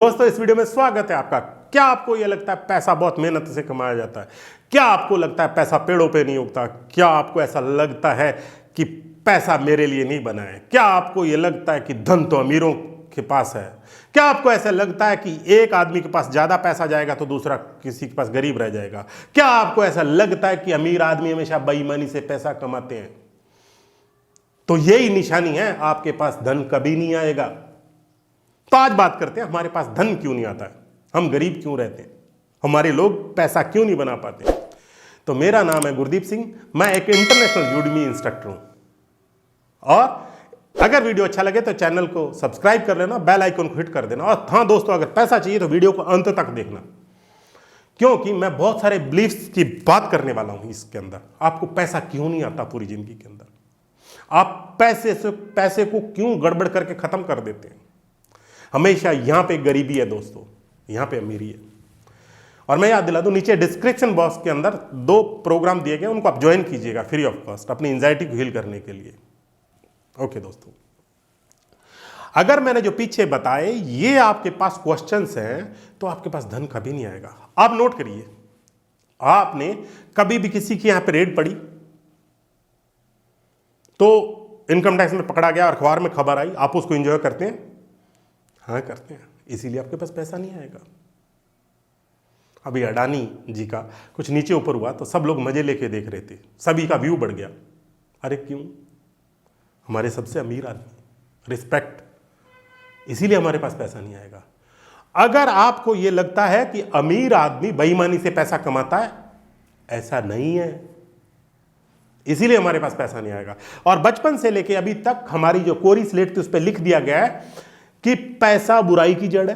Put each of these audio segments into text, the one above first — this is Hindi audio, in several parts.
दोस्तों इस वीडियो में स्वागत है आपका। क्या आपको यह लगता है पैसा बहुत मेहनत से कमाया जाता है? क्या आपको लगता है पैसा पेड़ों पे नहीं उगता? क्या आपको ऐसा लगता है कि पैसा मेरे लिए नहीं बना है? क्या आपको यह लगता है कि धन तो अमीरों के पास है? क्या आपको ऐसा लगता है कि एक आदमी के पास ज्यादा पैसा जाएगा तो दूसरा किसी के पास गरीब रह जाएगा? क्या आपको ऐसा लगता है कि अमीर आदमी हमेशा बेईमानी से पैसा कमाते हैं? तो यही निशानी है, आपके पास धन कभी नहीं आएगा। तो आज बात करते हैं हमारे पास धन क्यों नहीं आता है, हम गरीब क्यों रहते हैं, हमारे लोग पैसा क्यों नहीं बना पाते। तो मेरा नाम है गुरदीप सिंह, मैं एक इंटरनेशनल यूडेमी इंस्ट्रक्टर हूं। और अगर वीडियो अच्छा लगे तो चैनल को सब्सक्राइब कर लेना, बेल आइकन को हिट कर देना। और हाँ दोस्तों, अगर पैसा चाहिए तो वीडियो को अंत तक देखना, क्योंकि मैं बहुत सारे बिलीफ्स की बात करने वाला हूं इसके अंदर। आपको पैसा क्यों नहीं आता पूरी जिंदगी के अंदर, आप पैसे को क्यों गड़बड़ करके खत्म कर देते हैं। हमेशा यहां पे गरीबी है दोस्तों, यहां पे अमीरी है। और मैं याद दिला दूं, नीचे डिस्क्रिप्शन बॉक्स के अंदर 2 प्रोग्राम दिए गए, उनको आप ज्वाइन कीजिएगा फ्री ऑफ कॉस्ट अपनी एंजाइटी को हील करने के लिए। ओके दोस्तों, अगर मैंने जो पीछे बताए ये आपके पास क्वेश्चंस हैं तो आपके पास धन कभी नहीं आएगा। आप नोट करिए, आपने कभी भी किसी की यहां पे रेड पड़ी तो इनकम टैक्स में पकड़ा गया और अखबार में खबर आई, आप उसको एंजॉय करते हैं? हाँ करते हैं, इसीलिए आपके पास पैसा नहीं आएगा। अभी अडानी जी का कुछ नीचे ऊपर हुआ तो सब लोग मजे लेके देख रहे थे, सभी का व्यू बढ़ गया। अरे क्यों? हमारे सबसे अमीर आदमी, रिस्पेक्ट, इसीलिए हमारे पास पैसा नहीं आएगा। अगर आपको यह लगता है कि अमीर आदमी बेईमानी से पैसा कमाता है, ऐसा नहीं है, इसीलिए हमारे पास पैसा नहीं आएगा। और बचपन से लेके अभी तक हमारी जो कोरी स्लेट थी उस पर लिख दिया गया है कि पैसा बुराई की जड़ है,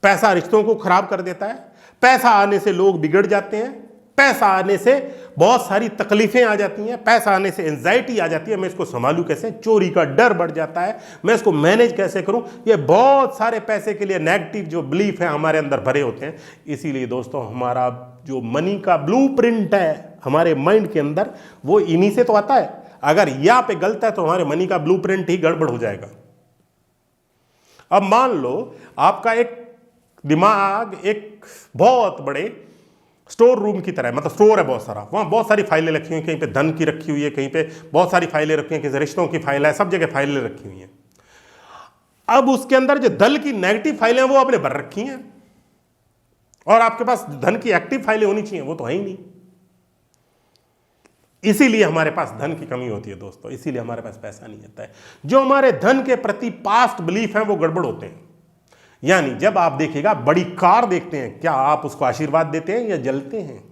पैसा रिश्तों को खराब कर देता है, पैसा आने से लोग बिगड़ जाते हैं, पैसा आने से बहुत सारी तकलीफें आ जाती हैं, पैसा आने से एंजाइटी आ जाती है, मैं इसको संभालूं कैसे, चोरी का डर बढ़ जाता है, मैं इसको मैनेज कैसे करूं। ये बहुत सारे पैसे के लिए नेगेटिव जो बिलीफ है हमारे अंदर भरे होते हैं। इसीलिए दोस्तों हमारा जो मनी का ब्लूप्रिंट है हमारे माइंड के अंदर, वो इन्हीं से तो आता है। अगर यहां पे गलत है तो हमारे मनी का ब्लूप्रिंट ही गड़बड़ हो जाएगा। अब मान लो आपका एक दिमाग एक बहुत बड़े स्टोर रूम की तरह है, मतलब स्टोर है बहुत सारा, वहां बहुत सारी फाइलें रखी हुई, कहीं पे धन की रखी हुई है, कहीं पे बहुत सारी फाइलें रखी हैं, कहीं रिश्तों की फाइल है, सब जगह फाइलें रखी हुई हैं। अब उसके अंदर जो धन की नेगेटिव फाइलें हैं वो आपने भर रखी हैं, और आपके पास धन की एक्टिव फाइलें होनी चाहिए, वो तो है ही नहीं। इसीलिए हमारे पास धन की कमी होती है दोस्तों, इसीलिए हमारे पास पैसा नहीं आता है। जो हमारे धन के प्रति पास्ट बिलीफ हैं वो गड़बड़ होते हैं। यानी जब आप देखिएगा बड़ी कार देखते हैं, क्या आप उसको आशीर्वाद देते हैं या जलते हैं?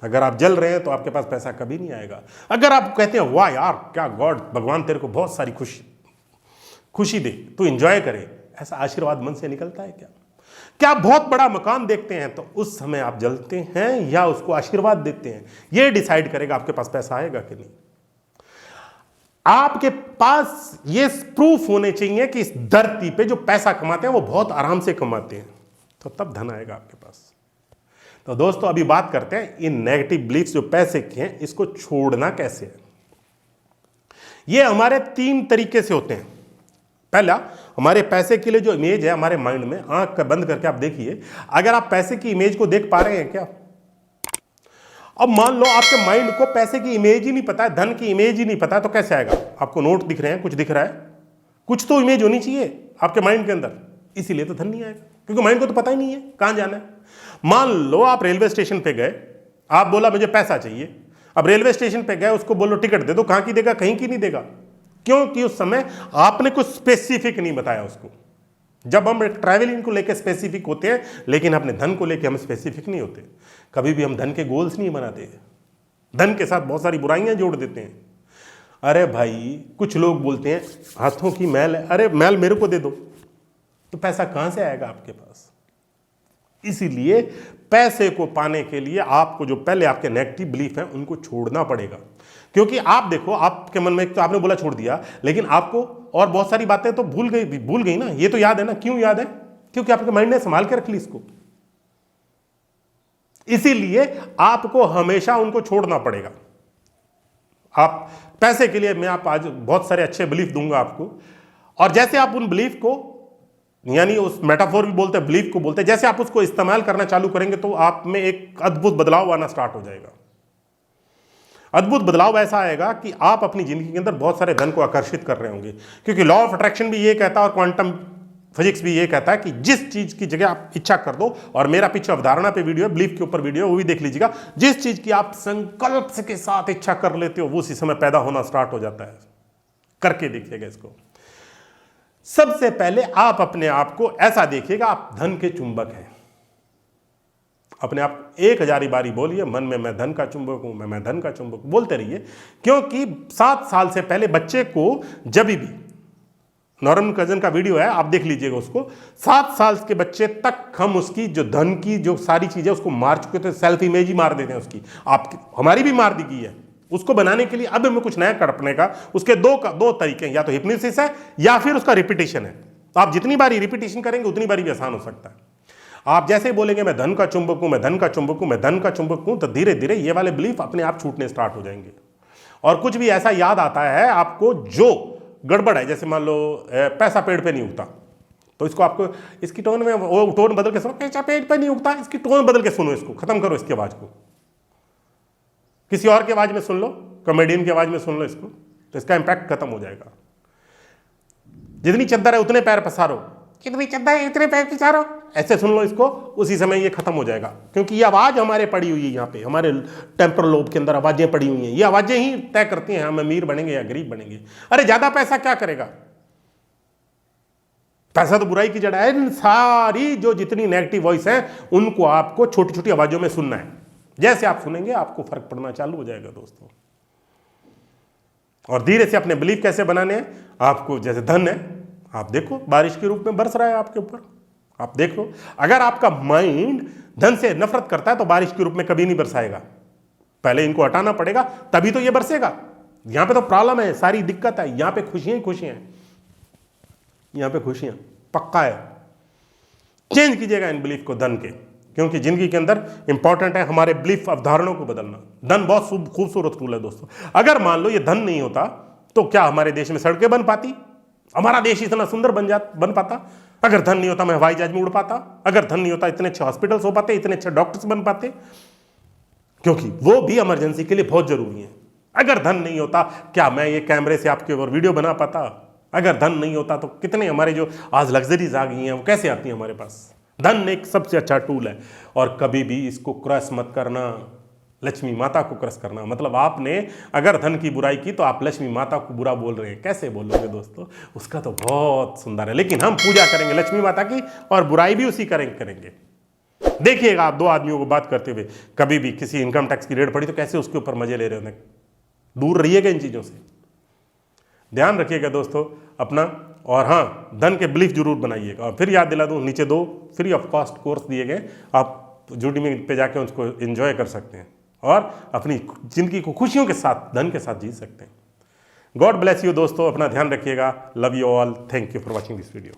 अगर आप जल रहे हैं तो आपके पास पैसा कभी नहीं आएगा। अगर आप कहते हैं वाह यार क्या गॉड, भगवान तेरे को बहुत सारी खुशी दे, तू एंजॉय करे, ऐसा आशीर्वाद मन से निकलता है क्या? क्या आप बहुत बड़ा मकान देखते हैं तो उस समय आप जलते हैं या उसको आशीर्वाद देते हैं? यह डिसाइड करेगा आपके पास पैसा आएगा कि नहीं। आपके पास ये प्रूफ होने चाहिए कि इस धरती पे जो पैसा कमाते हैं वो बहुत आराम से कमाते हैं, तो तब धन आएगा आपके पास। तो दोस्तों अभी बात करते हैं इन नेगेटिव बिलीफ्स जो पैसे के हैं, इसको छोड़ना कैसे है। ये हमारे 3 तरीके से होते हैं। पहला, हमारे पैसे के लिए जो इमेज है हमारे माइंड में, आंख बंद करके आप देखिए, अगर आप पैसे की इमेज को देख पा रहे हैं क्या? अब मान लो आपके माइंड को पैसे की इमेज ही नहीं पता है, धन की इमेज ही नहीं पता है, तो कैसे आएगा? आपको नोट दिख रहे हैं, कुछ दिख रहा है, कुछ तो इमेज होनी चाहिए आपके माइंड के अंदर, इसीलिए तो धन नहीं आएगा, क्योंकि माइंड को तो पता ही नहीं है कहां जाना है। मान लो आप रेलवे स्टेशन पे गए, आप बोला मुझे पैसा चाहिए, अब रेलवे स्टेशन पे गए, उसको बोलो टिकट दे दो, कहां की देगा? कहीं की नहीं देगा, क्योंकि उस समय आपने कुछ स्पेसिफिक नहीं बताया उसको। जब हम ट्रैवलिंग को लेकर स्पेसिफिक होते हैं, लेकिन अपने धन को लेकर हम स्पेसिफिक नहीं होते। कभी भी हम धन के गोल्स नहीं बनाते, धन के साथ बहुत सारी बुराइयां जोड़ देते हैं। अरे भाई, कुछ लोग बोलते हैं हाथों की मैल है, अरे मैल मेरे को दे दो, तो पैसा कहां से आएगा आपके पास? इसीलिए पैसे को पाने के लिए आपको जो पहले आपके नेगेटिव बिलीफ है उनको छोड़ना पड़ेगा। क्योंकि आप देखो, आपके मन में तो आपने बोला छोड़ दिया, लेकिन आपको और बहुत सारी बातें तो भूल गई ना। ये तो याद है ना, क्यों याद है? क्योंकि आपके माइंड ने संभाल के रख ली इसको। इसीलिए आपको हमेशा उनको छोड़ना पड़ेगा। आप पैसे के लिए मैं आप आज बहुत सारे अच्छे बिलीफ दूंगा आपको, और जैसे आप उन बिलीफ को यानी उस मेटाफोर भी बोलते हैं, बिलीफ को बोलते हैं। जैसे आप उसको इस्तेमाल करना चालू करेंगे तो आप में एक अद्भुत बदलाव आना स्टार्ट हो जाएगा। अद्भुत बदलाव ऐसा आएगा कि आप अपनी जिंदगी के अंदर बहुत सारे धन को आकर्षित कर रहे होंगे, क्योंकि लॉ ऑफ अट्रैक्शन भी ये कहता है और क्वांटम फिजिक्स भी ये कहता है कि जिस चीज की जगह आप इच्छा कर दो, और मेरा पीछे अवधारणा पे वीडियो है, बिलीफ के ऊपर वीडियो है, वो भी देख लीजिएगा, जिस चीज की आप संकल्प के साथ इच्छा कर लेते हो वो उसी समय पैदा होना स्टार्ट हो जाता है। करके देखिएगा इसको। सबसे पहले आप अपने आप को ऐसा देखिएगा, आप धन के चुंबक हैं। अपने आप 1000 बारी बोलिए मन में, मैं धन का चुंबक हूं, मैं धन का चुंबक हूं, बोलते रहिए। क्योंकि 7 साल से पहले बच्चे को जब भी, नॉर्मन कजन का वीडियो है, आप देख लीजिएगा उसको, 7 साल के बच्चे तक हम उसकी जो धन की जो सारी चीजें उसको मार चुके थे, सेल्फ इमेज ही मार देते हैं उसकी। आप हमारी भी मार दी गई है। उसको बनाने के लिए अब हमें कुछ नया करने का, उसके दो तरीके हैं, या तो हिप्नोसिस है या फिर उसका रिपीटेशन है। तो आप जितनी बारी रिपीटेशन करेंगे उतनी बारी भी आसान हो सकता है। आप जैसे ही बोलेंगे मैं धन का चुंबक हूं, मैं धन का चुंबक हूं, मैं धन का चुंबक हूं, तो धीरे धीरे ये वाले बिलीफ अपने आप छूटने स्टार्ट हो जाएंगे। और कुछ भी ऐसा याद आता है आपको जो गड़बड़ है, जैसे मान लो पैसा पेड़ पे नहीं उगता, तो इसको आपको इसकी टोन में वो टोन बदल के सुनो, पैसा पेड़ पे नहीं उगता, इसकी टोन बदल के सुनो, इसको खत्म करो, इसकी आवाज को किसी और की आवाज में सुन लो, कॉमेडियन की आवाज में सुन लो इसको, तो इसका इंपैक्ट खत्म हो जाएगा। जितनी चद्दर है उतने पैर पसारो, कितनी चद्दर है इतने पैर पसारो, ऐसे सुन लो इसको, उसी समय ये खत्म हो जाएगा। क्योंकि ये आवाज हमारे पड़ी हुई है, यहाँ पे हमारे टेम्पोरल लोब के अंदर आवाजें पड़ी हुई हैं। ये आवाजें ही तय करती हैं हम अमीर बनेंगे या गरीब बनेंगे। अरे ज्यादा पैसा क्या करेगा, पैसा तो बुराई की जड़ है। इन सारी जो जितनी नेगेटिव वॉइस है उनको आपको छोटी छोटी आवाजों में सुनना है। जैसे आप सुनेंगे आपको फर्क पड़ना चालू हो जाएगा दोस्तों। और धीरे से अपने बिलीफ कैसे बनाने हैं आपको, जैसे धन है, आप देखो बारिश के रूप में बरस रहा है आपके ऊपर, आप देखो। अगर आपका माइंड धन से नफरत करता है तो बारिश के रूप में कभी नहीं बरसाएगा, पहले इनको हटाना पड़ेगा तभी तो ये बरसेगा। यहां पे तो प्रॉब्लम है, सारी दिक्कत है, यहां पे खुशियां खुशियां हैं, यहां पे खुशियां पक्का है। चेंज कीजिएगा इन बिलीफ को धन के, क्योंकि जिंदगी के अंदर इंपॉर्टेंट है हमारे बिलीफ अवधारणाओं को बदलना। धन बहुत खूबसूरत टूल है दोस्तों। अगर मान लो ये धन नहीं होता तो क्या हमारे देश में सड़कें बन पाती, हमारा देश इतना सुंदर बन पाता? अगर धन नहीं होता मैं हवाई जहाज में उड़ पाता? अगर धन नहीं होता इतने अच्छे हॉस्पिटल्स हो पाते, इतने अच्छे डॉक्टर्स बन पाते? क्योंकि वो भी इमरजेंसी के लिए बहुत जरूरी है। अगर धन नहीं होता क्या मैं ये कैमरे से आपके ऊपर वीडियो बना पाता? अगर धन नहीं होता तो कितने हमारे जो आज लग्जरीज आ गई हैं वो कैसे आती हैं हमारे पास? धन एक सबसे अच्छा टूल है, और कभी भी इसको क्रॉस मत करना, लक्ष्मी माता को क्रॉस करना। मतलब आपने अगर धन की बुराई की तो आप लक्ष्मी माता को बुरा बोल रहे हैं। कैसे बोलोगे दोस्तों? उसका तो बहुत सुंदर है, लेकिन हम पूजा करेंगे लक्ष्मी माता की और बुराई भी उसी करेंगे। देखिएगा आप 2 आदमियों को बात करते हुए, कभी भी किसी इनकम टैक्स की रेड पड़ी तो कैसे उसके ऊपर मजे ले रहे होंगे। दूर रहिएगा इन चीज़ों से, ध्यान रखिएगा दोस्तों अपना। और हाँ, धन के बिलीफ जरूर बनाइएगा। और फिर याद दिला दूँ, नीचे 2 फ्री ऑफ कॉस्ट कोर्स दिए गए, आप Udemy पे जाके उसको एंजॉय कर सकते हैं और अपनी जिंदगी को खुशियों के साथ, धन के साथ जी सकते हैं। गॉड ब्लेस यू दोस्तों, अपना ध्यान रखिएगा। Love you all, thank you for watching this video.